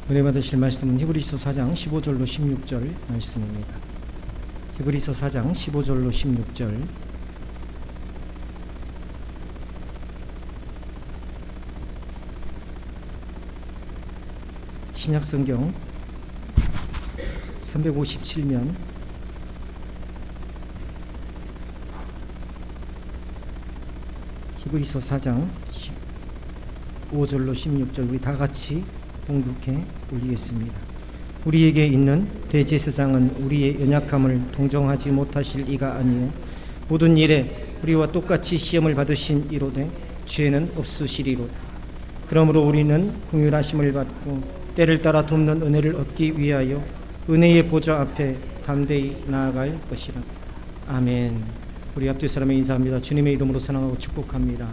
은혜 받으실 말씀은 히브리서 4장 15절로 16절 말씀입니다. 히브리서 4장 15절로 16절. 신약성경 357면 히브리서 4장 15절로 16절 우리 다 같이 봉독해 올리겠습니다. 우리에게 있는 대제사장은 우리의 연약함을 동정하지 못하실 이가 아니요 모든 일에 우리와 똑같이 시험을 받으신 이로되 죄는 없으시리로다. 그러므로 우리는 긍휼하심을 받고 때를 따라 돕는 은혜를 얻기 위하여 은혜의 보좌 앞에 담대히 나아갈 것이라. 아멘. 우리 앞뒤 사람의 인사합니다. 주님의 이름으로 사랑하고 축복합니다.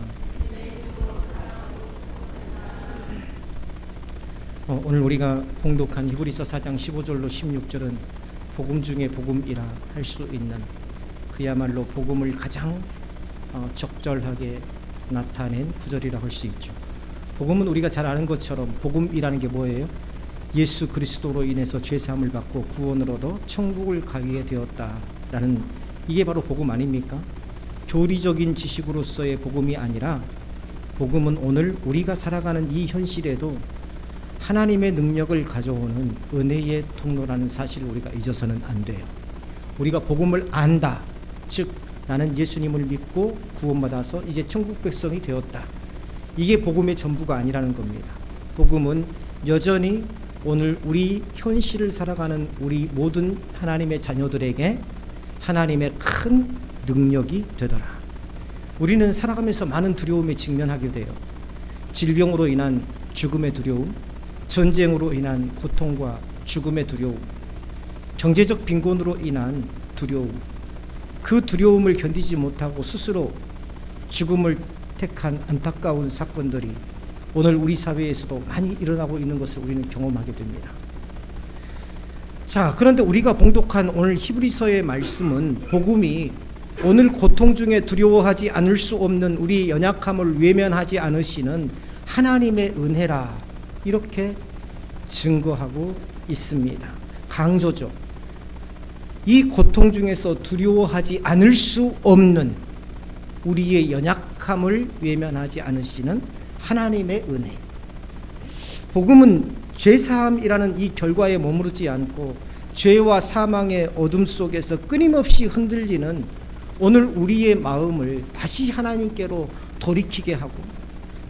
오늘 우리가 봉독한 히브리서 4장 15절로 16절은 복음 중에 복음이라 할 수 있는 그야말로 복음을 가장 적절하게 나타낸 구절이라 할 수 있죠. 복음은 우리가 잘 아는 것처럼 복음이라는 게 뭐예요? 예수 그리스도로 인해서 죄사함을 받고 구원을 얻어 천국을 가게 되었다라는, 이게 바로 복음 아닙니까? 교리적인 지식으로서의 복음이 아니라 복음은 오늘 우리가 살아가는 이 현실에도 하나님의 능력을 가져오는 은혜의 통로라는 사실을 우리가 잊어서는 안 돼요. 우리가 복음을 안다, 즉 나는 예수님을 믿고 구원받아서 이제 천국 백성이 되었다, 이게 복음의 전부가 아니라는 겁니다. 복음은 여전히 오늘 우리 현실을 살아가는 우리 모든 하나님의 자녀들에게 하나님의 큰 능력이 되더라. 우리는 살아가면서 많은 두려움에 직면하게 돼요. 질병으로 인한 죽음의 두려움, 전쟁으로 인한 고통과 죽음의 두려움, 경제적 빈곤으로 인한 두려움, 그 두려움을 견디지 못하고 스스로 죽음을 택한 안타까운 사건들이 오늘 우리 사회에서도 많이 일어나고 있는 것을 우리는 경험하게 됩니다. 자, 그런데 우리가 봉독한 오늘 히브리서의 말씀은 복음이 오늘 고통 중에 두려워하지 않을 수 없는 우리 연약함을 외면하지 않으시는 하나님의 은혜라, 이렇게 증거하고 있습니다. 강조죠. 이 고통 중에서 두려워하지 않을 수 없는 우리의 연약함을 외면하지 않으시는 하나님의 은혜. 복음은 죄사함이라는 이 결과에 머무르지 않고 죄와 사망의 어둠 속에서 끊임없이 흔들리는 오늘 우리의 마음을 다시 하나님께로 돌이키게 하고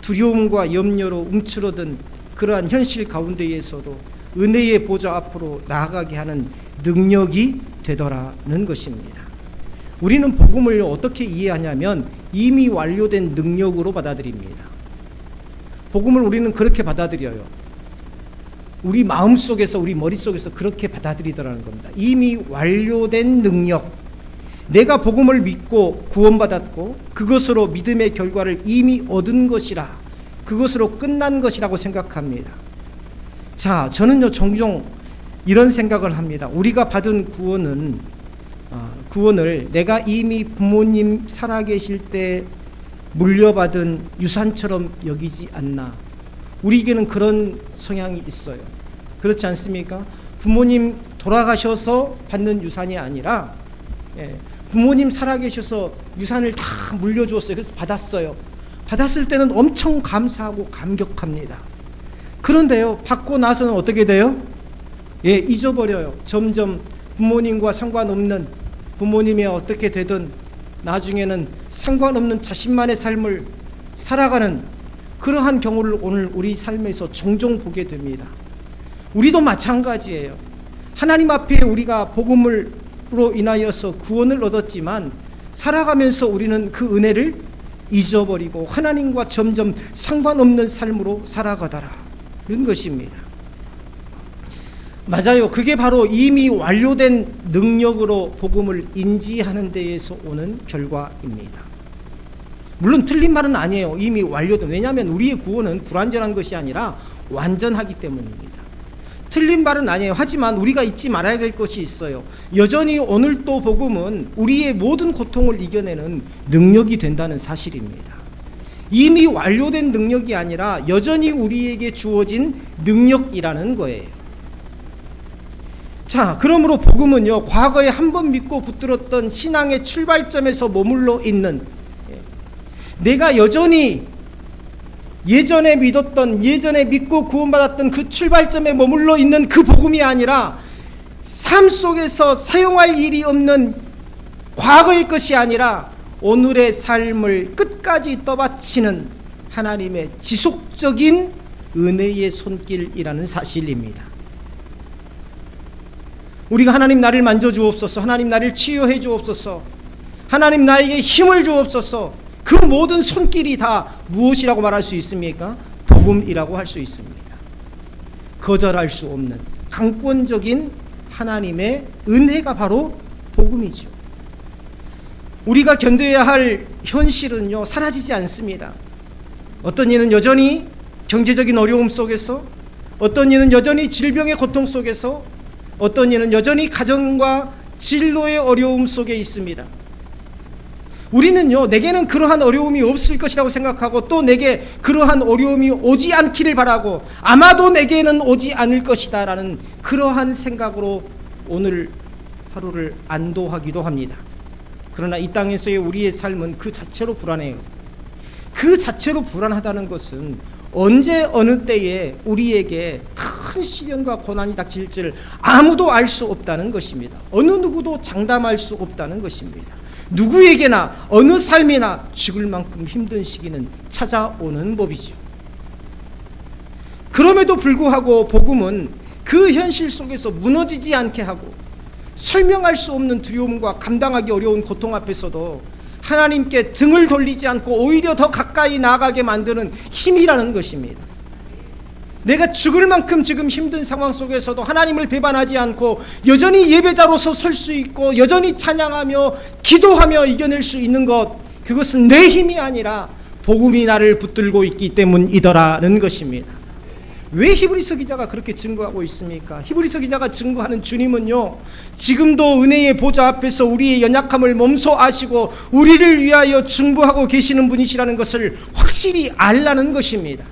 두려움과 염려로 움츠러든 그러한 현실 가운데에서도 은혜의 보좌 앞으로 나아가게 하는 능력이 되더라는 것입니다. 우리는 복음을 어떻게 이해하냐면 이미 완료된 능력으로 받아들입니다. 복음을 우리는 그렇게 받아들여요. 우리 마음속에서, 우리 머릿속에서 그렇게 받아들이더라는 겁니다. 이미 완료된 능력, 내가 복음을 믿고 구원받았고 그것으로 믿음의 결과를 이미 얻은 것이라, 그것으로 끝난 것이라고 생각합니다. 자, 저는요 종종 이런 생각을 합니다. 우리가 받은 구원을 내가 이미 부모님 살아계실 때 물려받은 유산처럼 여기지 않나. 우리에게는 그런 성향이 있어요. 그렇지 않습니까? 부모님 돌아가셔서 받는 유산이 아니라 부모님 살아계셔서 유산을 다 물려주었어요. 그래서 받았어요. 받았을 때는 엄청 감사하고 감격합니다. 그런데요, 받고 나서는 어떻게 돼요? 잊어버려요. 점점 부모님과 상관없는, 부모님이 어떻게 되든 나중에는 상관없는 자신만의 삶을 살아가는 그러한 경우를 오늘 우리 삶에서 종종 보게 됩니다. 우리도 마찬가지예요. 하나님 앞에 우리가 복음으로 인하여서 구원을 얻었지만 살아가면서 우리는 그 은혜를 잊어버리고 하나님과 점점 상관없는 삶으로 살아가더라는 것입니다. 맞아요. 그게 바로 이미 완료된 능력으로 복음을 인지하는 데에서 오는 결과입니다. 물론 틀린 말은 아니에요. 이미 완료된, 왜냐하면 우리의 구원은 불완전한 것이 아니라 완전하기 때문입니다. 틀린 말은 아니에요. 하지만 우리가 잊지 말아야 될 것이 있어요. 여전히 오늘 또 복음은 우리의 모든 고통을 이겨내는 능력이 된다는 사실입니다. 이미 완료된 능력이 아니라 여전히 우리에게 주어진 능력이라는 거예요. 자, 그러므로 복음은요, 과거에 한 번 믿고 붙들었던 신앙의 출발점에서 머물러 있는, 내가 여전히 예전에 믿었던, 예전에 믿고 구원받았던 그 출발점에 머물러 있는 그 복음이 아니라 삶 속에서 사용할 일이 없는 과거의 것이 아니라 오늘의 삶을 끝까지 떠받치는 하나님의 지속적인 은혜의 손길이라는 사실입니다. 우리가 하나님 나를 만져주옵소서, 하나님 나를 치유해 주옵소서, 하나님 나에게 힘을 주옵소서, 그 모든 손길이 다 무엇이라고 말할 수 있습니까? 복음이라고 할 수 있습니다. 거절할 수 없는 강권적인 하나님의 은혜가 바로 복음이죠. 우리가 견뎌야 할 현실은요, 사라지지 않습니다. 어떤 이는 여전히 경제적인 어려움 속에서, 어떤 이는 여전히 질병의 고통 속에서, 어떤 이는 여전히 가정과 진로의 어려움 속에 있습니다. 우리는요, 내게는 그러한 어려움이 없을 것이라고 생각하고, 또 내게 그러한 어려움이 오지 않기를 바라고, 아마도 내게는 오지 않을 것이다 라는 그러한 생각으로 오늘 하루를 안도하기도 합니다. 그러나 이 땅에서의 우리의 삶은 그 자체로 불안해요. 그 자체로 불안하다는 것은 언제 어느 때에 우리에게 큰 시련과 고난이 닥칠지를 아무도 알 수 없다는 것입니다. 어느 누구도 장담할 수 없다는 것입니다. 누구에게나 어느 삶이나 죽을 만큼 힘든 시기는 찾아오는 법이죠. 그럼에도 불구하고 복음은 그 현실 속에서 무너지지 않게 하고, 설명할 수 없는 두려움과 감당하기 어려운 고통 앞에서도 하나님께 등을 돌리지 않고 오히려 더 가까이 나아가게 만드는 힘이라는 것입니다. 내가 죽을 만큼 지금 힘든 상황 속에서도 하나님을 배반하지 않고 여전히 예배자로서 설 수 있고, 여전히 찬양하며 기도하며 이겨낼 수 있는 것, 그것은 내 힘이 아니라 복음이 나를 붙들고 있기 때문이더라는 것입니다. 왜 히브리서 기자가 그렇게 증거하고 있습니까? 히브리서 기자가 증거하는 주님은요, 지금도 은혜의 보좌 앞에서 우리의 연약함을 몸소 아시고 우리를 위하여 중보하고 계시는 분이시라는 것을 확실히 알라는 것입니다.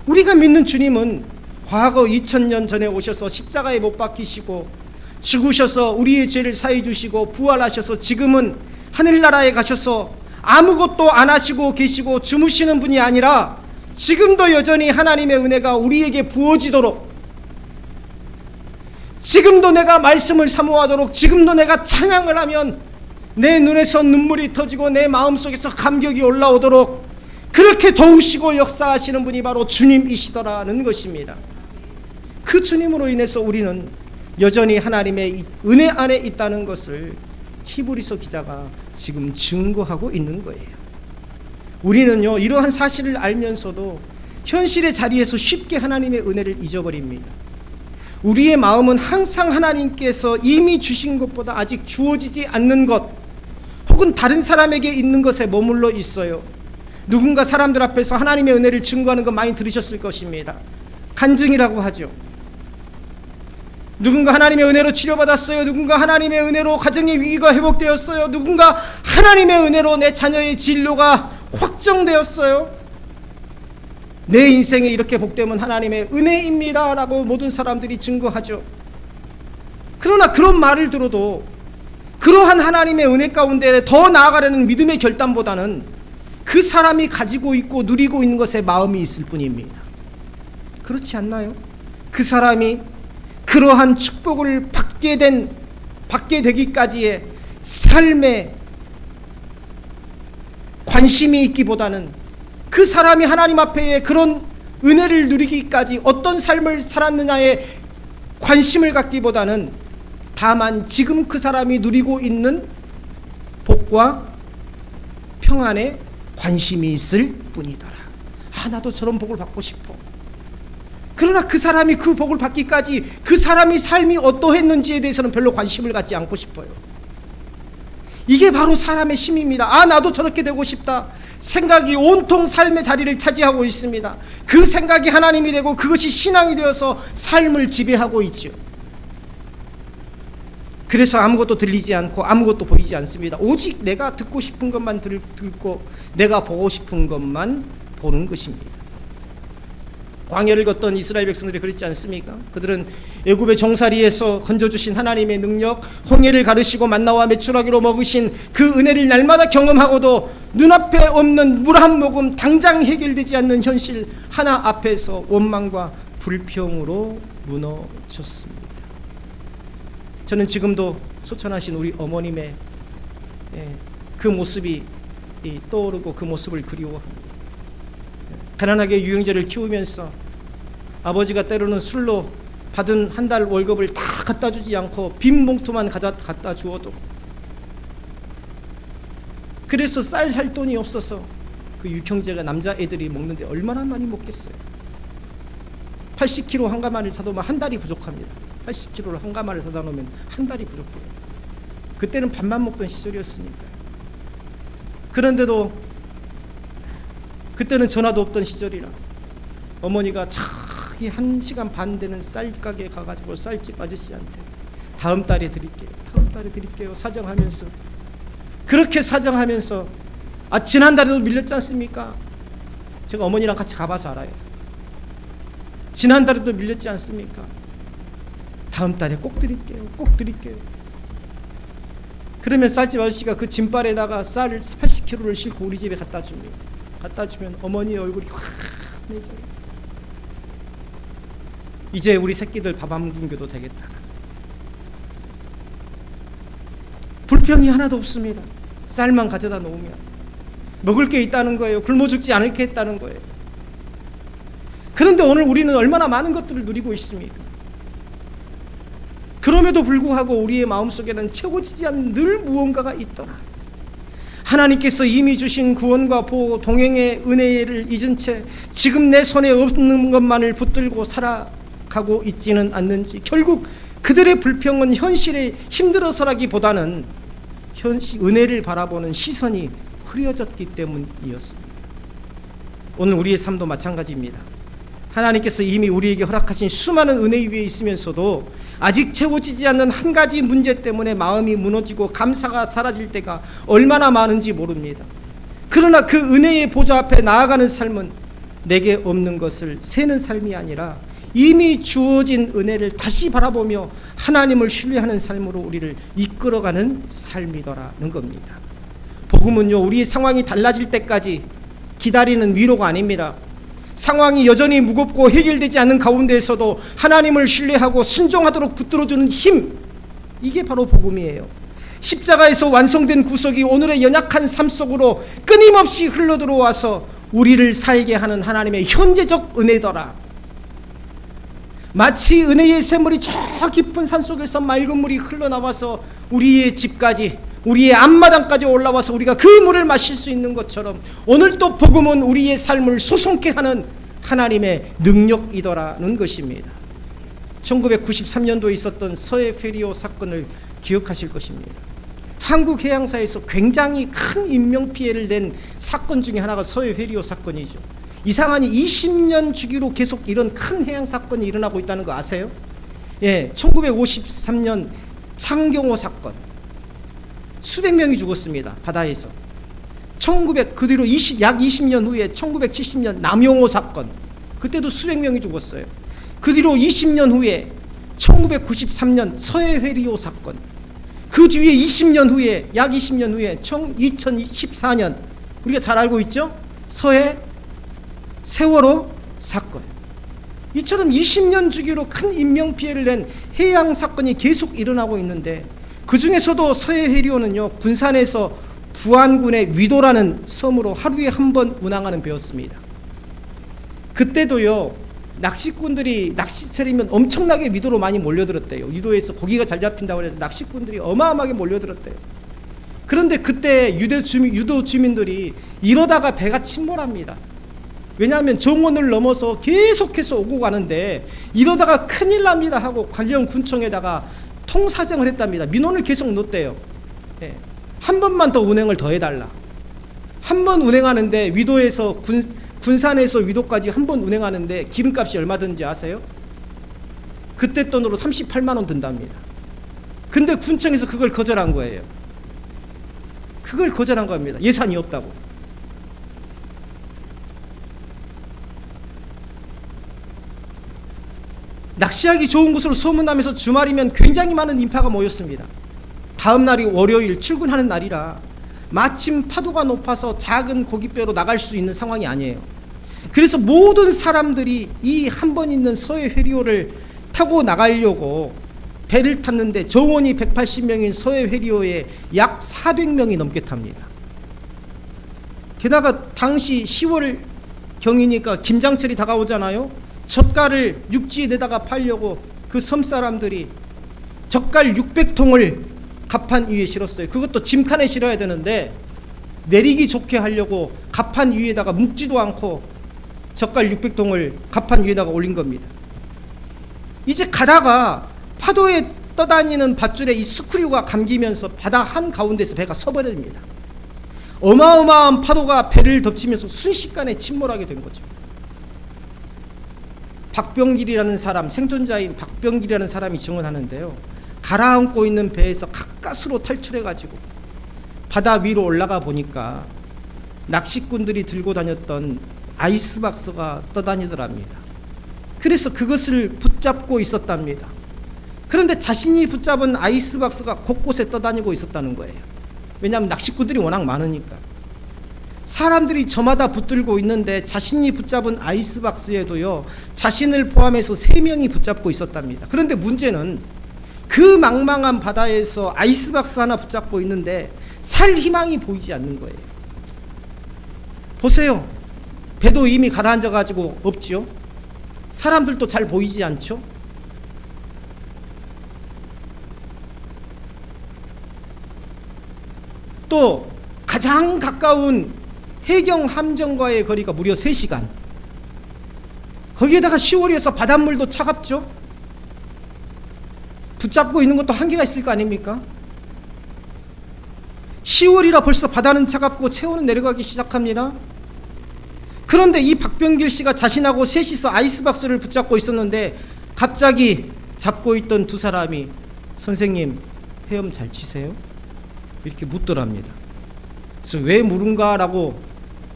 우리가 믿는 주님은 과거 2000년 전에 오셔서 십자가에 못 박히시고 죽으셔서 우리의 죄를 사해 주시고 부활하셔서 지금은 하늘나라에 가셔서 아무것도 안 하시고 계시고 주무시는 분이 아니라, 지금도 여전히 하나님의 은혜가 우리에게 부어지도록, 지금도 내가 말씀을 사모하도록, 지금도 내가 찬양을 하면 내 눈에서 눈물이 터지고 내 마음속에서 감격이 올라오도록 그렇게 도우시고 역사하시는 분이 바로 주님이시더라는 것입니다. 그 주님으로 인해서 우리는 여전히 하나님의 은혜 안에 있다는 것을 히브리서 기자가 지금 증거하고 있는 거예요. 우리는요, 이러한 사실을 알면서도 현실의 자리에서 쉽게 하나님의 은혜를 잊어버립니다. 우리의 마음은 항상 하나님께서 이미 주신 것보다 아직 주어지지 않는 것, 혹은 다른 사람에게 있는 것에 머물러 있어요. 누군가 사람들 앞에서 하나님의 은혜를 증거하는 거 많이 들으셨을 것입니다. 간증이라고 하죠. 누군가 하나님의 은혜로 치료받았어요. 누군가 하나님의 은혜로 가정의 위기가 회복되었어요. 누군가 하나님의 은혜로 내 자녀의 진로가 확정되었어요. 내 인생에 이렇게 복되면 하나님의 은혜입니다 라고 모든 사람들이 증거하죠. 그러나 그런 말을 들어도 그러한 하나님의 은혜 가운데 더 나아가려는 믿음의 결단보다는 그 사람이 가지고 있고 누리고 있는 것에 마음이 있을 뿐입니다. 그렇지 않나요? 그 사람이 그러한 축복을 받게 되기까지의 삶에 관심이 있기보다는, 그 사람이 하나님 앞에 그런 은혜를 누리기까지 어떤 삶을 살았느냐에 관심을 갖기보다는 다만 지금 그 사람이 누리고 있는 복과 평안에 관심이 있을 뿐이더라. 나도 저런 복을 받고 싶어. 그러나 그 사람이 그 복을 받기까지 그 사람이 삶이 어떠했는지에 대해서는 별로 관심을 갖지 않고 싶어요. 이게 바로 사람의 힘입니다. 나도 저렇게 되고 싶다. 생각이 온통 삶의 자리를 차지하고 있습니다. 그 생각이 하나님이 되고 그것이 신앙이 되어서 삶을 지배하고 있죠. 그래서 아무것도 들리지 않고 아무것도 보이지 않습니다. 오직 내가 듣고 싶은 것만 듣고 내가 보고 싶은 것만 보는 것입니다. 광야를 걷던 이스라엘 백성들이 그랬지 않습니까? 그들은 애굽의 종살이에서 건져주신 하나님의 능력, 홍해를 가르시고 만나와 메추라기로 먹으신 그 은혜를 날마다 경험하고도 눈앞에 없는 물 한 모금 당장 해결되지 않는 현실 하나 앞에서 원망과 불평으로 무너졌습니다. 저는 지금도 소천하신 우리 어머님의 그 모습이 떠오르고 그 모습을 그리워합니다. 가난하게 유형제를 키우면서 아버지가 때로는 술로 받은 한 달 월급을 다 갖다 주지 않고 빈 봉투만 갖다 주어도, 그래서 쌀 살 돈이 없어서 그 육형제가 남자애들이 먹는데 얼마나 많이 먹겠어요. 80kg 한 가마를 사도 한 달이 부족합니다. 80kg를 한 가마를 사다 놓으면 한 달이 부족해요. 그때는 밥만 먹던 시절이었으니까요. 그런데도 그때는 전화도 없던 시절이라 어머니가 자기 1시간 반 되는 쌀가게에 가가지고 쌀집 아저씨한테 다음 달에 드릴게요 사정하면서, 그렇게 사정하면서 지난달에도 밀렸지 않습니까? 제가 어머니랑 같이 가봐서 알아요. 지난달에도 밀렸지 않습니까? 다음 달에 꼭 드릴게요. 그러면 쌀집 아저씨가 그 짐발에다가 쌀을 80kg를 싣고 우리 집에 갖다 줍니다. 갖다 주면 어머니의 얼굴이 환해져요. 이제 우리 새끼들 밥 한 굶겨도 되겠다. 불평이 하나도 없습니다. 쌀만 가져다 놓으면 먹을 게 있다는 거예요. 굶어 죽지 않게 했다는 거예요. 그런데 오늘 우리는 얼마나 많은 것들을 누리고 있습니까? 그럼에도 불구하고 우리의 마음속에는 채워지지 않는 늘 무언가가 있더라. 하나님께서 이미 주신 구원과 보호, 동행의 은혜를 잊은 채 지금 내 손에 없는 것만을 붙들고 살아가고 있지는 않는지, 결국 그들의 불평은 현실에 힘들어서라기보다는 은혜를 바라보는 시선이 흐려졌기 때문이었습니다. 오늘 우리의 삶도 마찬가지입니다. 하나님께서 이미 우리에게 허락하신 수많은 은혜 위에 있으면서도 아직 채워지지 않는 한 가지 문제 때문에 마음이 무너지고 감사가 사라질 때가 얼마나 많은지 모릅니다. 그러나 그 은혜의 보좌 앞에 나아가는 삶은 내게 없는 것을 세는 삶이 아니라 이미 주어진 은혜를 다시 바라보며 하나님을 신뢰하는 삶으로 우리를 이끌어가는 삶이더라는 겁니다. 복음은요, 우리의 상황이 달라질 때까지 기다리는 위로가 아닙니다. 상황이 여전히 무겁고 해결되지 않는 가운데에서도 하나님을 신뢰하고 순종하도록 붙들어주는 힘, 이게 바로 복음이에요. 십자가에서 완성된 구속이 오늘의 연약한 삶 속으로 끊임없이 흘러들어와서 우리를 살게 하는 하나님의 현재적 은혜더라. 마치 은혜의 샘물이 저 깊은 산속에서 맑은 물이 흘러나와서 우리의 집까지, 우리의 앞마당까지 올라와서 우리가 그 물을 마실 수 있는 것처럼 오늘 또 복음은 우리의 삶을 소송케 하는 하나님의 능력이더라는 것입니다. 1993년도에 있었던 서해 페리오 사건을 기억하실 것입니다. 한국 해양사에서 굉장히 큰 인명피해를 낸 사건 중에 하나가 서해 페리오 사건이죠. 이상하니 20년 주기로 계속 이런 큰 해양 사건이 일어나고 있다는 거 아세요? 1953년 창경호 사건, 수백 명이 죽었습니다. 바다에서. 그 뒤로 약 20년 후에 1970년 남용호 사건, 그때도 수백 명이 죽었어요. 그 뒤로 20년 후에 1993년 서해회리호 사건, 그 뒤에 20년 후에, 약 20년 후에 2014년, 우리가 잘 알고 있죠? 세월호 사건. 이처럼 20년 주기로 큰 인명피해를 낸 해양 사건이 계속 일어나고 있는데, 그 중에서도 서해회리호는요, 군산에서 부안군의 위도라는 섬으로 하루에 한 번 운항하는 배였습니다. 그때도요, 낚시꾼들이 낚시철이면 엄청나게 위도로 많이 몰려들었대요. 위도에서 고기가 잘 잡힌다고 해서 낚시꾼들이 어마어마하게 몰려들었대요. 그런데 그때 유도 주민들이 이러다가 배가 침몰합니다. 왜냐하면 정원을 넘어서 계속해서 오고 가는데 이러다가 큰일 납니다 하고 관련 군청에다가 통사정을 했답니다. 민원을 계속 넣었대요. 한 번만 더 운행을 더 해달라. 한 번 운행하는데 위도에서 군산에서 위도까지 한 번 운행하는데 기름값이 얼마 드는지 아세요? 그때 돈으로 38만 원 든답니다. 근데 군청에서 그걸 거절한 거예요. 그걸 거절한 겁니다. 예산이 없다고. 낚시하기 좋은 곳으로 소문나면서 주말이면 굉장히 많은 인파가 모였습니다. 다음 날이 월요일 출근하는 날이라 마침 파도가 높아서 작은 고깃배로 나갈 수 있는 상황이 아니에요. 그래서 모든 사람들이 이 한 번 있는 서해 회리호를 타고 나가려고 배를 탔는데 정원이 180명인 서해 회리호에 약 400명이 넘게 탑니다. 게다가 당시 10월 경이니까 김장철이 다가오잖아요. 젓갈을 육지에 내다가 팔려고 그 섬 사람들이 젓갈 600통을 갑판 위에 실었어요. 그것도 짐칸에 실어야 되는데 내리기 좋게 하려고 갑판 위에다가 묶지도 않고 젓갈 600통을 갑판 위에다가 올린 겁니다. 이제 가다가 파도에 떠다니는 밧줄에 이 스크류가 감기면서 바다 한가운데서 배가 서버립니다. 어마어마한 파도가 배를 덮치면서 순식간에 침몰하게 된 거죠. 박병길이라는 사람, 생존자인 박병길이라는 사람이 증언하는데요. 가라앉고 있는 배에서 가까스로 탈출해가지고 바다 위로 올라가 보니까 낚시꾼들이 들고 다녔던 아이스박스가 떠다니더랍니다. 그래서 그것을 붙잡고 있었답니다. 그런데 자신이 붙잡은 아이스박스가 곳곳에 떠다니고 있었다는 거예요. 왜냐하면 낚시꾼들이 워낙 많으니까. 사람들이 저마다 붙들고 있는데 자신이 붙잡은 아이스박스에도요, 자신을 포함해서 3명이 붙잡고 있었답니다. 그런데 문제는 그 망망한 바다에서 아이스박스 하나 붙잡고 있는데 살 희망이 보이지 않는 거예요. 보세요. 배도 이미 가라앉아 가지고 없지요. 사람들도 잘 보이지 않죠. 또 가장 가까운 해경 함정과의 거리가 무려 3시간. 거기에다가 10월이어서 바닷물도 차갑죠. 붙잡고 있는 것도 한계가 있을 거 아닙니까? 10월이라 벌써 바다는 차갑고 체온은 내려가기 시작합니다. 그런데 이 박병길 씨가 자신하고 셋이서 아이스박스를 붙잡고 있었는데 갑자기 잡고 있던 두 사람이 선생님 헤엄 잘 치세요? 이렇게 묻더랍니다. 그래서 왜 물은가라고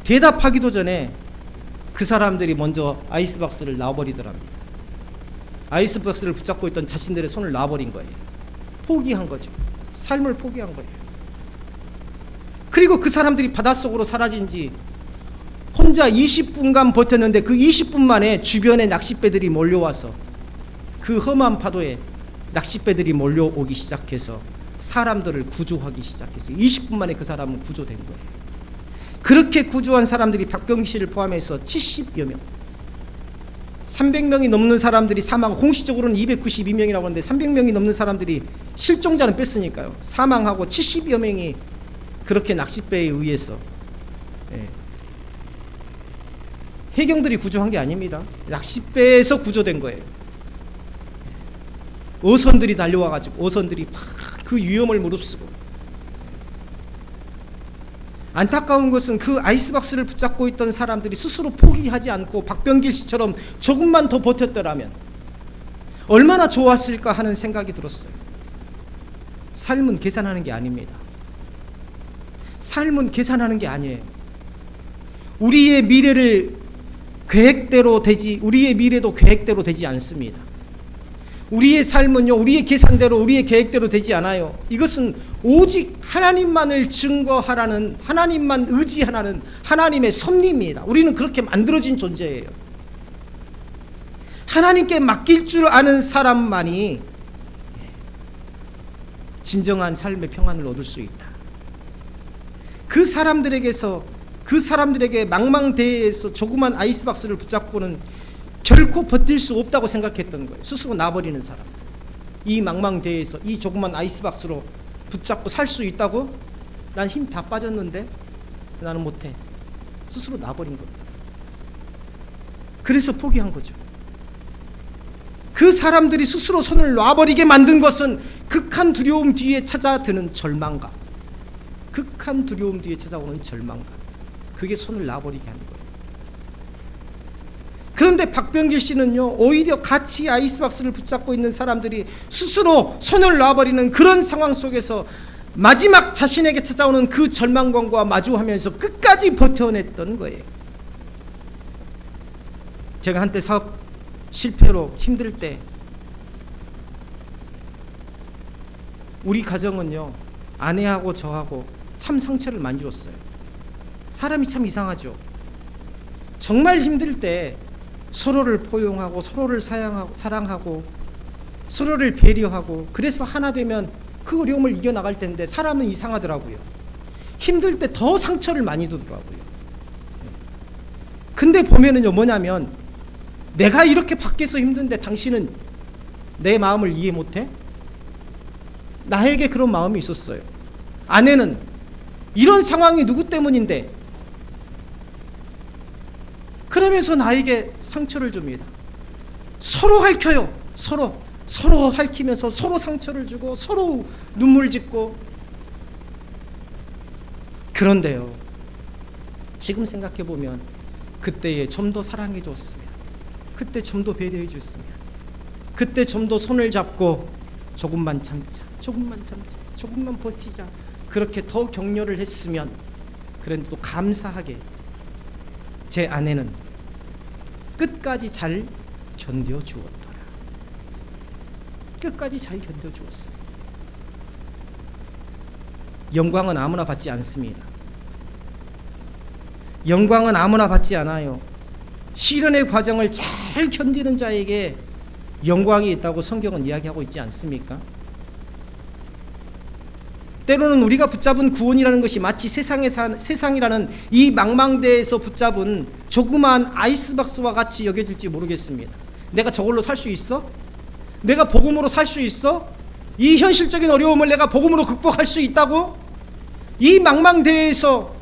대답하기도 전에 그 사람들이 먼저 아이스박스를 놔버리더랍니다. 아이스박스를 붙잡고 있던 자신들의 손을 놔버린 거예요. 포기한 거죠. 삶을 포기한 거예요. 그리고 그 사람들이 바닷속으로 사라진 지 혼자 20분간 버텼는데 그 20분 만에 주변에 낚싯배들이 몰려와서 그 험한 파도에 낚싯배들이 몰려오기 시작해서 사람들을 구조하기 시작했어요. 20분 만에 그 사람은 구조된 거예요. 그렇게 구조한 사람들이 박병길 씨를 포함해서 70여 명, 300명이 넘는 사람들이 사망, 공식적으로는 292명이라고 하는데 300명이 넘는 사람들이 실종자는 뺐으니까요. 사망하고 70여 명이 그렇게 낚싯배에 의해서 해경들이 구조한 게 아닙니다. 낚싯배에서 구조된 거예요. 어선들이 달려와가지고 어선들이 막 그 위험을 무릅쓰고. 안타까운 것은 그 아이스박스를 붙잡고 있던 사람들이 스스로 포기하지 않고 박병길 씨처럼 조금만 더 버텼더라면 얼마나 좋았을까 하는 생각이 들었어요. 삶은 계산하는 게 아닙니다. 삶은 계산하는 게 아니에요. 우리의 미래를 계획대로 되지, 우리의 미래도 계획대로 되지 않습니다. 우리의 삶은요, 우리의 계산대로, 우리의 계획대로 되지 않아요. 이것은 오직 하나님만을 증거하라는, 하나님만 의지하라는 하나님의 섭리입니다. 우리는 그렇게 만들어진 존재예요. 하나님께 맡길 줄 아는 사람만이 진정한 삶의 평안을 얻을 수 있다. 그 사람들에게 망망대해에서 조그만 아이스박스를 붙잡고는 결코 버틸 수 없다고 생각했던 거예요. 스스로 놔버리는 사람들. 이 망망대해에서 이 조그만 아이스박스로 붙잡고 살 수 있다고? 난 힘 다 빠졌는데 나는 못해. 스스로 놔버린 겁니다. 그래서 포기한 거죠. 그 사람들이 스스로 손을 놔버리게 만든 것은 극한 두려움 뒤에 찾아드는 절망감, 극한 두려움 뒤에 찾아오는 절망감, 그게 손을 놔버리게 하는 거예요. 그런데 그런데 박병길 씨는요, 오히려 같이 아이스박스를 붙잡고 있는 사람들이 스스로 손을 놔버리는 그런 상황 속에서 마지막 자신에게 찾아오는 그 절망감과 마주하면서 끝까지 버텨냈던 거예요. 제가 한때 사업 실패로 힘들 때 우리 가정은요, 아내하고 저하고 참 상처를 많이 줬어요. 사람이 참 이상하죠. 정말 힘들 때 서로를 포용하고 서로를 사랑하고 서로를 배려하고 그래서 하나 되면 그 어려움을 이겨나갈 텐데 사람은 이상하더라고요. 힘들 때 더 상처를 많이 주더라고요. 근데 보면은요, 뭐냐면 내가 이렇게 밖에서 힘든데 당신은 내 마음을 이해 못해? 나에게 그런 마음이 있었어요. 아내는 이런 상황이 누구 때문인데? 그러면서 나에게 상처를 줍니다. 서로 핥혀요. 서로 핥히면서 서로 상처를 주고 서로 눈물 짓고. 그런데요, 지금 생각해 보면 그때에 좀 더 사랑해 줬으면, 그때 좀 더 배려해 줬으면, 그때 좀 더 손을 잡고 조금만 참자, 조금만 버티자, 그렇게 더 격려를 했으면. 그런데 또 감사하게 제 아내는 끝까지 잘 견뎌주었더라. 끝까지 잘 견뎌주었어요. 영광은 아무나 받지 않습니다. 영광은 아무나 받지 않아요. 시련의 과정을 잘 견디는 자에게 영광이 있다고 성경은 이야기하고 있지 않습니까? 때로는 우리가 붙잡은 구원이라는 것이 마치 세상이라는 이 망망대에서 붙잡은 조그마한 아이스박스와 같이 여겨질지 모르겠습니다. 내가 저걸로 살 수 있어? 내가 복음으로 살 수 있어? 이 현실적인 어려움을 내가 복음으로 극복할 수 있다고? 이 망망대에서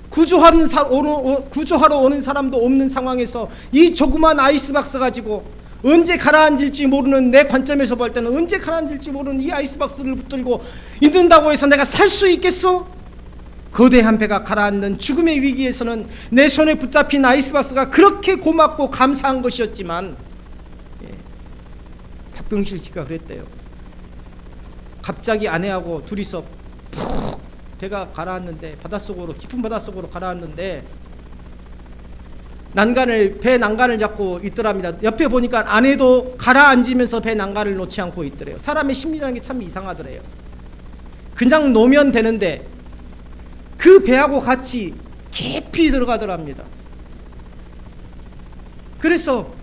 구조하러 오는 사람도 없는 상황에서 이 조그마한 아이스박스 가지고 언제 가라앉을지 모르는, 내 관점에서 볼 때는 언제 가라앉을지 모르는 이 아이스박스를 붙들고 있는다고 해서 내가 살 수 있겠어? 거대한 배가 가라앉는 죽음의 위기에서는 내 손에 붙잡힌 아이스박스가 그렇게 고맙고 감사한 것이었지만, 박병실 씨가 그랬대요. 갑자기 아내하고 둘이서 푹 배가 가라앉는데, 깊은 바닷속으로 가라앉는데 배 난간을 잡고 있더랍니다. 옆에 보니까 아내도 가라앉으면서 배 난간을 놓지 않고 있더래요. 사람의 심리라는 게 참 이상하더래요. 그냥 놓으면 되는데 그 배하고 같이 깊이 들어가더랍니다. 그래서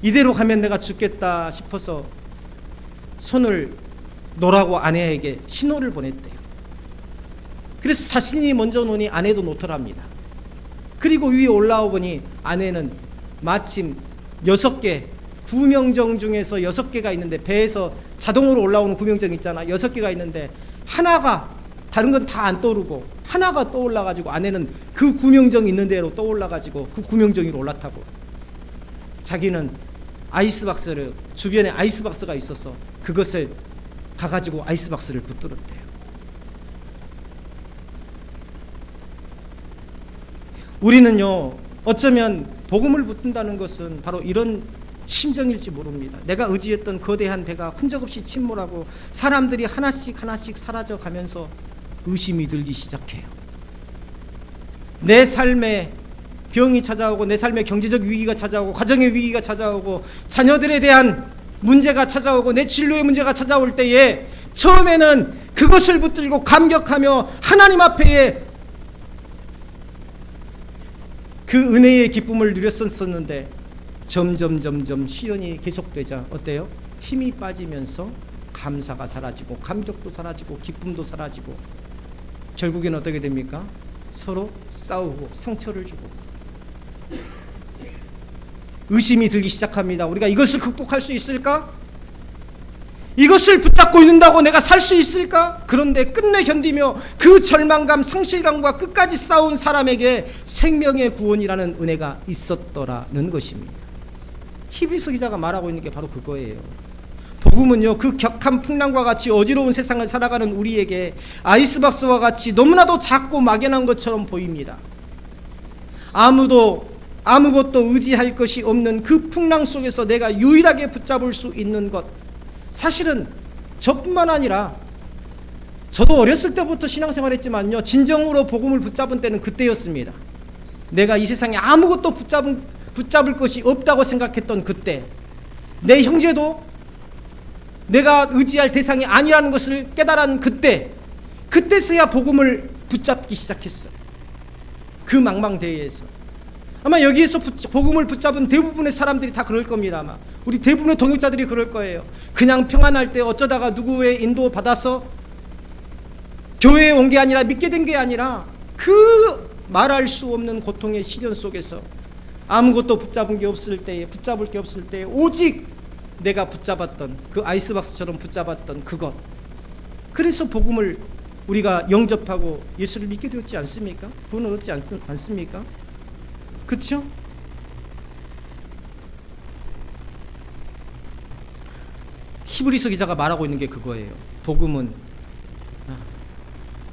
이대로 가면 내가 죽겠다 싶어서 손을 놓으라고 아내에게 신호를 보냈대요. 그래서 자신이 먼저 놓으니 아내도 놓더랍니다. 그리고 위에 올라와 보니 아내는 마침 6개, 구명정 중에서 6개가 있는데, 배에서 자동으로 올라오는 구명정 있잖아. 6개가 있는데 하나가, 다른 건 다 안 떠오르고 하나가 떠올라가지고 아내는 그 구명정 있는 대로 떠올라가지고 그 구명정 위로 올라타고, 자기는 아이스박스를, 주변에 아이스박스가 있어서 그것을 가가지고 아이스박스를 붙들었대요. 우리는요, 어쩌면 복음을 붙든다는 것은 바로 이런 심정일지 모릅니다. 내가 의지했던 거대한 배가 흔적없이 침몰하고 사람들이 하나씩 사라져 가면서 의심이 들기 시작해요. 내 삶에 병이 찾아오고, 내 삶에 경제적 위기가 찾아오고, 가정의 위기가 찾아오고, 자녀들에 대한 문제가 찾아오고, 내 진로의 문제가 찾아올 때에 처음에는 그것을 붙들고 감격하며 하나님 앞에 그 은혜의 기쁨을 누렸었는데, 점점 시련이 계속되자 어때요? 힘이 빠지면서 감사가 사라지고, 감격도 사라지고, 기쁨도 사라지고, 결국엔 어떻게 됩니까? 서로 싸우고 상처를 주고 의심이 들기 시작합니다. 우리가 이것을 극복할 수 있을까? 이것을 붙잡고 있는다고 내가 살 수 있을까? 그런데 끝내 견디며 그 절망감, 상실감과 끝까지 싸운 사람에게 생명의 구원이라는 은혜가 있었더라는 것입니다. 히브리서 기자가 말하고 있는 게 바로 그거예요. 복음은요, 그 격한 풍랑과 같이 어지러운 세상을 살아가는 우리에게 아이스박스와 같이 너무나도 작고 막연한 것처럼 보입니다. 아무도 아무것도 의지할 것이 없는 그 풍랑 속에서 내가 유일하게 붙잡을 수 있는 것, 사실은 저뿐만 아니라 저도 어렸을 때부터 신앙생활했지만요, 진정으로 복음을 붙잡은 때는 그때였습니다. 내가 이 세상에 아무것도 붙잡을 것이 없다고 생각했던 그때, 내 형제도 내가 의지할 대상이 아니라는 것을 깨달은 그때서야 복음을 붙잡기 시작했어요. 그 망망대해에서. 아마 여기에서 복음을 붙잡은 대부분의 사람들이 다 그럴 겁니다. 아마 우리 대부분의 동역자들이 그럴 거예요. 그냥 평안할 때 어쩌다가 누구의 인도 받아서 교회에 온 게 아니라 믿게 된 게 아니라 그 말할 수 없는 고통의 시련 속에서 아무것도 붙잡을 게 없을 때에 오직 내가 붙잡았던 그 아이스박스처럼 붙잡았던 그것, 그래서 복음을 우리가 영접하고 예수를 믿게 되었지 않습니까? 구원을 얻지 않습니까? 그렇죠? 히브리서 기자가 말하고 있는 게 그거예요. 복음은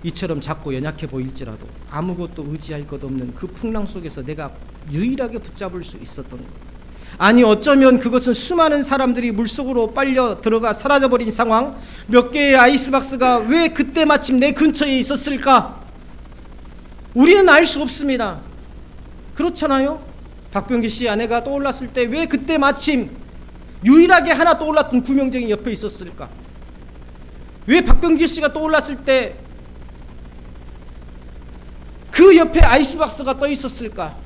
이처럼 작고 연약해 보일지라도 아무것도 의지할 것 없는 그 풍랑 속에서 내가 유일하게 붙잡을 수 있었던 것. 아니 어쩌면 그것은 수많은 사람들이 물속으로 빨려 들어가 사라져버린 상황, 몇 개의 아이스박스가 왜 그때 마침 내 근처에 있었을까? 우리는 알 수 없습니다. 그렇잖아요? 박병기 씨 아내가 떠올랐을 때 왜 그때 마침 유일하게 하나 떠올랐던 구명정이 옆에 있었을까? 왜 박병기 씨가 떠올랐을 때 그 옆에 아이스박스가 떠 있었을까?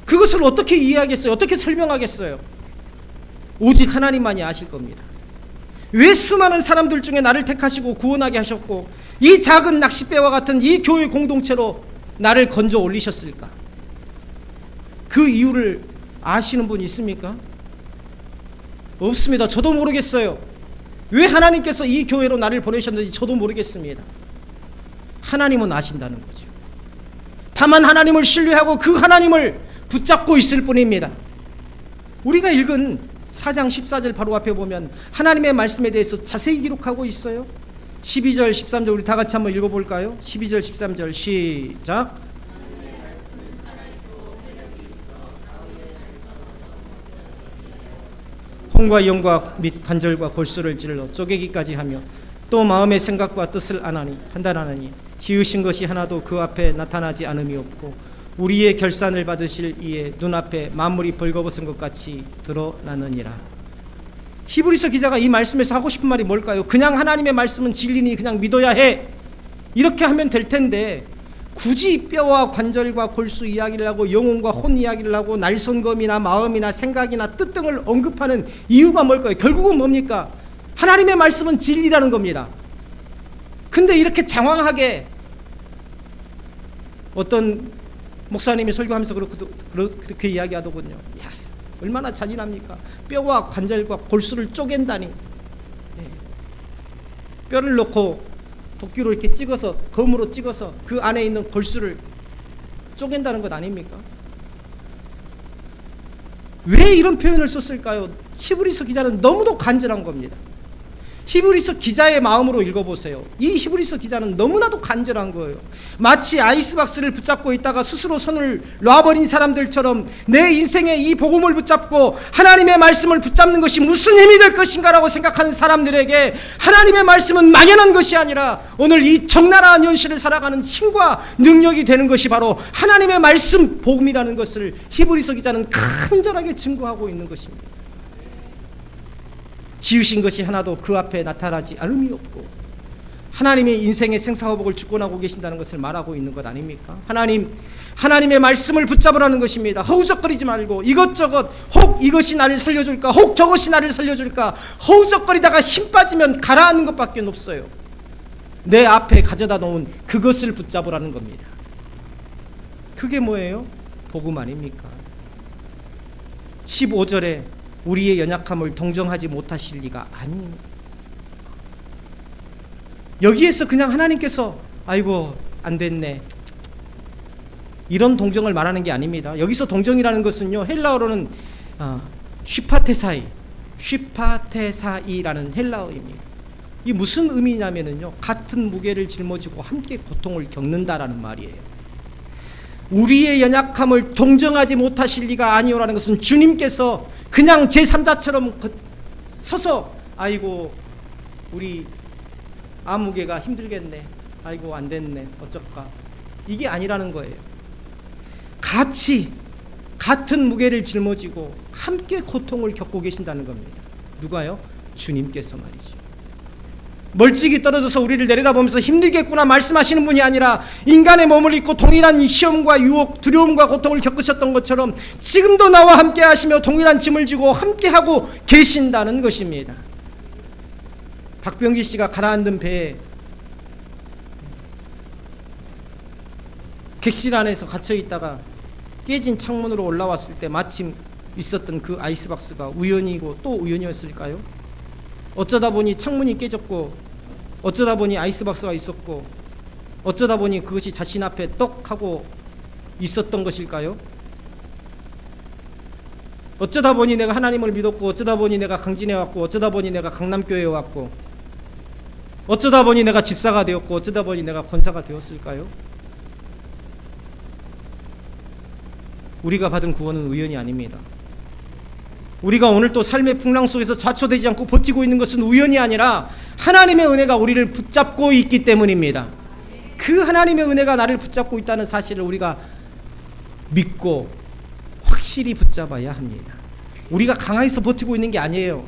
그것을 어떻게 이해하겠어요? 어떻게 설명하겠어요? 오직 하나님만이 아실 겁니다. 왜 수많은 사람들 중에 나를 택하시고 구원하게 하셨고 이 작은 낚싯배와 같은 이 교회 공동체로 나를 건져 올리셨을까? 그 이유를 아시는 분 있습니까? 없습니다. 저도 모르겠어요. 왜 하나님께서 이 교회로 나를 보내셨는지 저도 모르겠습니다. 하나님은 아신다는 거죠. 다만 하나님을 신뢰하고 그 하나님을 붙잡고 있을 뿐입니다. 우리가 읽은 4장 14절 바로 앞에 보면 하나님의 말씀에 대해서 자세히 기록하고 있어요. 12절 13절 우리 다 같이 한번 읽어볼까요? 12절 13절 시작. 혼과 영과 및 관절과 골수를 찔러 쪼개기까지 하며 또 마음의 생각과 뜻을 판단하나니 지으신 것이 하나도 그 앞에 나타나지 않음이 없고 우리의 결산을 받으실 이에 눈앞에 만물이 벌거벗은 것 같이 드러나느니라. 히브리서 기자가 이 말씀에서 하고 싶은 말이 뭘까요? 그냥 하나님의 말씀은 진리니 그냥 믿어야 해, 이렇게 하면 될 텐데 굳이 뼈와 관절과 골수 이야기를 하고 영혼과 혼 이야기를 하고 날선검이나 마음이나 생각이나 뜻 등을 언급하는 이유가 뭘까요? 결국은 뭡니까? 하나님의 말씀은 진리라는 겁니다. 근데 이렇게 장황하게 어떤 목사님이 설교하면서 그렇게 이야기하더군요. 야, 얼마나 잔인합니까? 뼈와 관절과 골수를 쪼갠다니. 뼈를 놓고 도끼로 이렇게 찍어서, 검으로 찍어서 그 안에 있는 골수를 쪼갠다는 것 아닙니까? 왜 이런 표현을 썼을까요? 히브리서 기자는 너무도 간절한 겁니다. 히브리서 기자의 마음으로 읽어보세요. 이 히브리서 기자는 너무나도 간절한 거예요. 마치 아이스박스를 붙잡고 있다가 스스로 손을 놔버린 사람들처럼 내 인생에 이 복음을 붙잡고 하나님의 말씀을 붙잡는 것이 무슨 힘이 될 것인가 라고 생각하는 사람들에게 하나님의 말씀은 막연한 것이 아니라 오늘 이 적나라한 현실을 살아가는 힘과 능력이 되는 것이 바로 하나님의 말씀 복음이라는 것을 히브리서 기자는 간절하게 증거하고 있는 것입니다. 지으신 것이 하나도 그 앞에 나타나지 않음이 없고 하나님의 인생의 생사화복을 주권하고 계신다는 것을 말하고 있는 것 아닙니까? 하나님의 말씀을 붙잡으라는 것입니다. 허우적거리지 말고 이것저것 혹 이것이 나를 살려줄까, 혹 저것이 나를 살려줄까, 허우적거리다가 힘 빠지면 가라앉는 것밖에 없어요. 내 앞에 가져다 놓은 그것을 붙잡으라는 겁니다. 그게 뭐예요? 복음 아닙니까? 15절에 우리의 연약함을 동정하지 못하실 리가 아니에요. 여기에서 그냥 하나님께서 아이고 안 됐네 이런 동정을 말하는 게 아닙니다. 여기서 동정이라는 것은요, 헬라어로는 슈파테사이라는 헬라어입니다. 이 무슨 의미냐면요, 같은 무게를 짊어지고 함께 고통을 겪는다라는 말이에요. 우리의 연약함을 동정하지 못하실 리가 아니오라는 것은 주님께서 그냥 제3자처럼 서서 아이고 우리 아무개가 힘들겠네, 아이고 안 됐네, 어쩔까, 이게 아니라는 거예요. 같은 무게를 짊어지고 함께 고통을 겪고 계신다는 겁니다. 누가요? 주님께서 말이죠. 멀찍이 떨어져서 우리를 내려다보면서 힘들겠구나 말씀하시는 분이 아니라 인간의 몸을 입고 동일한 시험과 유혹, 두려움과 고통을 겪으셨던 것처럼 지금도 나와 함께 하시며 동일한 짐을 지고 함께 하고 계신다는 것입니다. 박병기 씨가 가라앉은 배에 객실 안에서 갇혀 있다가 깨진 창문으로 올라왔을 때 마침 있었던 그 아이스박스가 우연이고 또 우연이었을까요? 어쩌다 보니 창문이 깨졌고, 어쩌다 보니 아이스박스가 있었고, 어쩌다 보니 그것이 자신 앞에 떡 하고 있었던 것일까요? 어쩌다 보니 내가 하나님을 믿었고, 어쩌다 보니 내가 강진에 왔고, 어쩌다 보니 내가 강남교회에 왔고, 어쩌다 보니 내가 집사가 되었고, 어쩌다 보니 내가 권사가 되었을까요? 우리가 받은 구원은 우연이 아닙니다. 우리가 오늘 또 삶의 풍랑 속에서 좌초되지 않고 버티고 있는 것은 우연이 아니라 하나님의 은혜가 우리를 붙잡고 있기 때문입니다. 그 하나님의 은혜가 나를 붙잡고 있다는 사실을 우리가 믿고 확실히 붙잡아야 합니다. 우리가 강해서 버티고 있는 게 아니에요.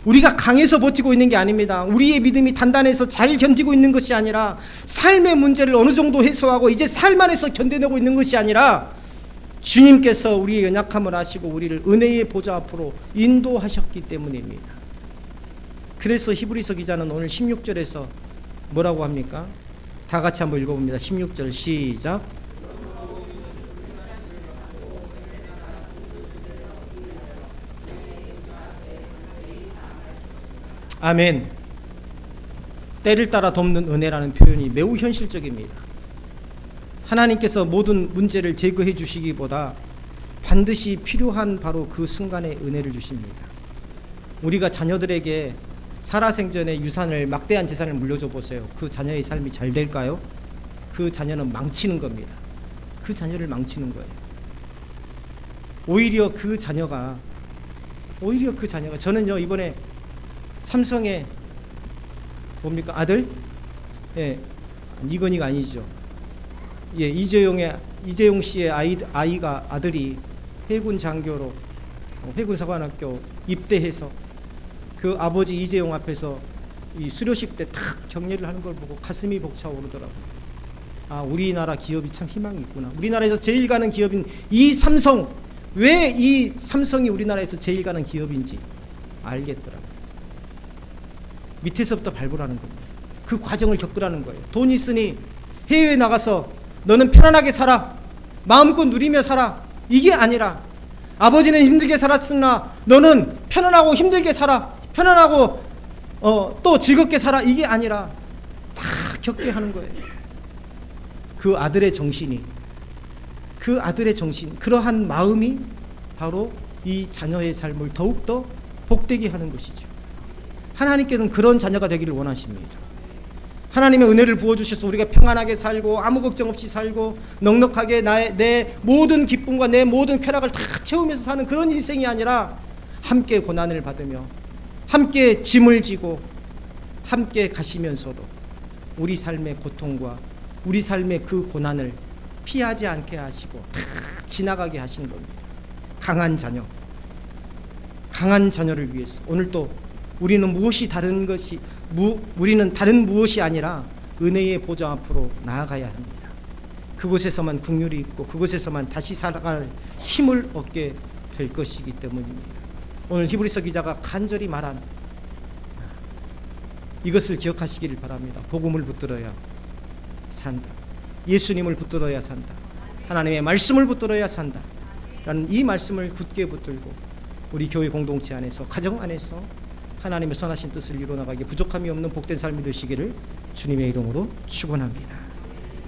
우리가 강해서 버티고 있는 게 아닙니다. 우리의 믿음이 단단해서 잘 견디고 있는 것이 아니라 삶의 문제를 어느 정도 해소하고 이제 삶 안에서 견뎌내고 있는 것이 아니라 주님께서 우리의 연약함을 아시고 우리를 은혜의 보좌 앞으로 인도하셨기 때문입니다. 그래서 히브리서 기자는 오늘 16절에서 뭐라고 합니까? 다 같이 한번 읽어봅니다. 16절 시작. 아멘. 때를 따라 돕는 은혜라는 표현이 매우 현실적입니다. 하나님께서 모든 문제를 제거해 주시기보다 반드시 필요한 바로 그 순간에 은혜를 주십니다. 우리가 자녀들에게 살아생전에 유산을, 막대한 재산을 물려줘 보세요. 그 자녀의 삶이 잘 될까요? 그 자녀는 망치는 겁니다. 그 자녀를 망치는 거예요. 오히려 그 자녀가 저는요 이번에 삼성의 뭡니까 아들? 예, 이건희가 아니죠. 예, 이재용 씨의 아들이 해군 장교로 해군사관학교 입대해서 그 아버지 이재용 앞에서 이 수료식 때 탁 격려를 하는 걸 보고 가슴이 벅차오르더라고요. 아, 우리나라 기업이 참 희망이 있구나. 우리나라에서 제일 가는 기업인 이 삼성, 왜 이 삼성이 우리나라에서 제일 가는 기업인지 알겠더라고요. 밑에서부터 밟으라는 겁니다. 그 과정을 겪으라는 거예요. 돈 있으니 해외에 나가서 너는 편안하게 살아, 마음껏 누리며 살아, 이게 아니라 아버지는 힘들게 살았으나 너는 편안하고 힘들게 살아, 편안하고 또 즐겁게 살아, 이게 아니라 다 겪게 하는 거예요. 그 아들의 정신, 그러한 마음이 바로 이 자녀의 삶을 더욱더 복되게 하는 것이죠. 하나님께서는 그런 자녀가 되기를 원하십니다. 하나님의 은혜를 부어주셔서 우리가 평안하게 살고 아무 걱정 없이 살고 넉넉하게 내 모든 기쁨과 내 모든 쾌락을 다 채우면서 사는 그런 인생이 아니라 함께 고난을 받으며 함께 짐을 지고 함께 가시면서도 우리 삶의 고통과 우리 삶의 그 고난을 피하지 않게 하시고 다 지나가게 하신 겁니다. 강한 자녀를 위해서 오늘 또 우리는 다른 무엇이 아니라 은혜의 보좌 앞으로 나아가야 합니다. 그곳에서만 긍휼이 있고 그곳에서만 다시 살아갈 힘을 얻게 될 것이기 때문입니다. 오늘 히브리서 기자가 간절히 말한 이것을 기억하시기를 바랍니다. 복음을 붙들어야 산다. 예수님을 붙들어야 산다. 하나님의 말씀을 붙들어야 산다. 라는 이 말씀을 굳게 붙들고 우리 교회 공동체 안에서, 가정 안에서 하나님의 선하신 뜻을 이루어나가기에 부족함이 없는 복된 삶이 되시기를 주님의 이름으로 축원합니다.